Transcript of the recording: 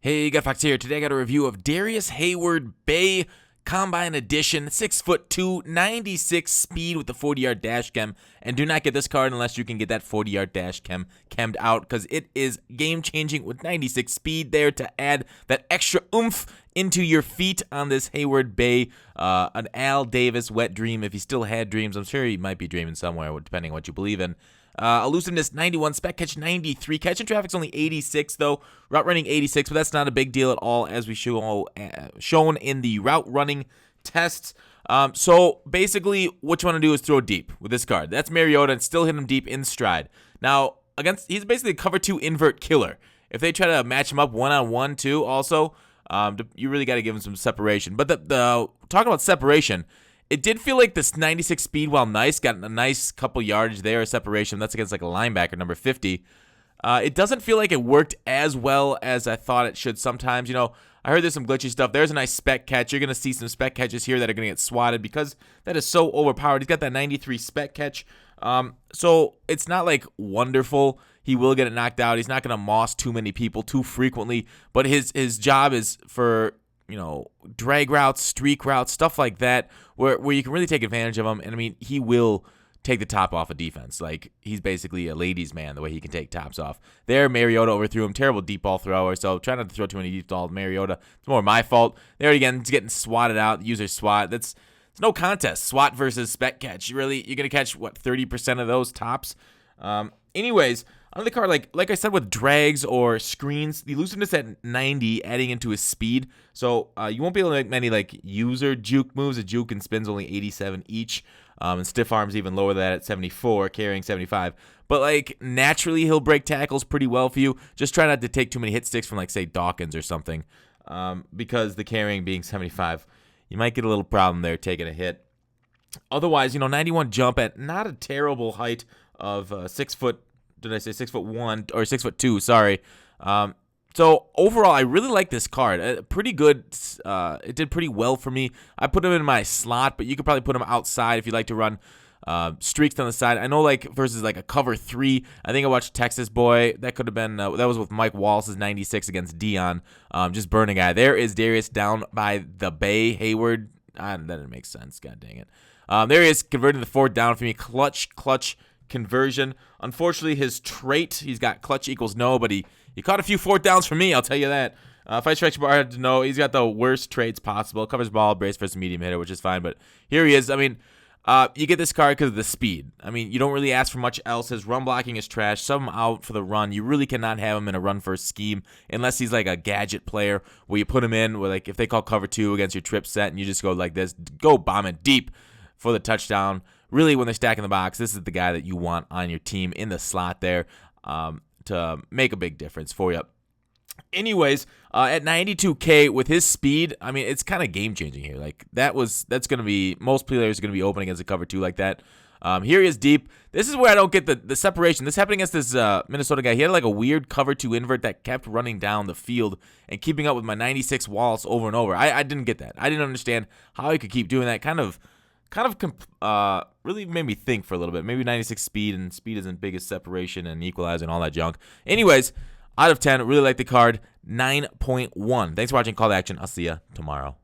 Hey, got Fox here. Today I got a review of Darrius Heyward-Bey Combine Edition, 6'2", 96 speed with the 40-yard dash chem. And do not get this card unless you can get that 40-yard dash chem chemmed out, because it is game-changing with 96 speed there to add that extra oomph into your feet on this Heyward-Bey. An Al Davis wet dream, if he still had dreams. I'm sure he might be dreaming somewhere, depending on what you believe in. Elusiveness 91, spec catch 93, catch and traffic's only 86 though, route running 86, but that's not a big deal at all, as we shown in the route running tests. So basically what you want to do is throw deep with this card. That's Mariota, and still hit him deep in stride. Now he's basically a cover 2 invert killer. If they try to match him up one-on-one too, also you really got to give him some separation. But the talking about separation, it did feel like this 96 speed, while nice, got a nice couple yardage there of separation. That's against like a linebacker, number 50. It doesn't feel like it worked as well as I thought it should sometimes. You know, I heard there's some glitchy stuff. There's a nice spec catch. You're going to see some spec catches here that are going to get swatted because that is so overpowered. He's got that 93 spec catch. So it's not like wonderful. He will get it knocked out. He's not going to moss too many people too frequently. But his job is for, you know, drag routes, streak routes, stuff like that, where you can really take advantage of him. And I mean, he will take the top off of defense. Like, he's basically a ladies' man, the way he can take tops off. There, Mariota overthrew him. Terrible deep ball thrower, so try not to throw too many deep balls. Mariota, it's more my fault. There again, he's getting swatted out. User swat. It's no contest. SWAT versus spec catch. You're going to catch, what, 30% of those tops? Anyways, on the card, like I said, with drags or screens, the elusiveness at 90, adding into his speed. So you won't be able to make many like user juke moves. A juke and spins only 87 each, and stiff arms even lower than that at 74, carrying 75. But like naturally, he'll break tackles pretty well for you. Just try not to take too many hit sticks from like say Dawkins or something, because the carrying being 75, you might get a little problem there taking a hit. Otherwise, you know, 91 jump at not a terrible height of 6 foot. Did I say 6'1" or 6'2"? Sorry. So overall, I really like this card. Pretty good. It did pretty well for me. I put him in my slot, but you could probably put him outside if you like to run streaks down the side. I know, like versus like a cover 3. I think I watched Texas Boy. That could have been that was with Mike Wallace's 96 against Dion. Just burning guy. There is Darrius down by the Bay. Hayward. That didn't make sense. God dang it. There he is, converting the 4th down for me. Clutch conversion. Unfortunately, his trait, he's got clutch equals no, but he caught a few 4th downs for me, I'll tell you that. Fight stretch bar, I had to know, he's got the worst traits possible. Covers ball, brace versus medium hitter, which is fine, but here he is. I mean, you get this card because of the speed. I mean, you don't really ask for much else. His run blocking is trash. Sub him out for the run. You really cannot have him in a run-first scheme unless he's like a gadget player where you put him in, where like if they call cover 2 against your trip set and you just go like this, go bomb it deep for the touchdown. Really, when they're stacking the box, this is the guy that you want on your team in the slot there to make a big difference for you. Anyways, at 92K with his speed, I mean, it's kind of game-changing here. Like, that's going to be, most players are going to be open against a cover 2 like that. Here he is deep. This is where I don't get the separation. This happened against this Minnesota guy. He had like a weird cover 2 invert that kept running down the field and keeping up with my 96 Wallace over and over. I didn't get that. I didn't understand how he could keep doing that. Kind of really made me think for a little bit. Maybe 96 speed, and speed isn't biggest separation and equalizer and all that junk. Anyways, out of 10, really like the card. 9.1. Thanks for watching Call to Action. I'll see you tomorrow.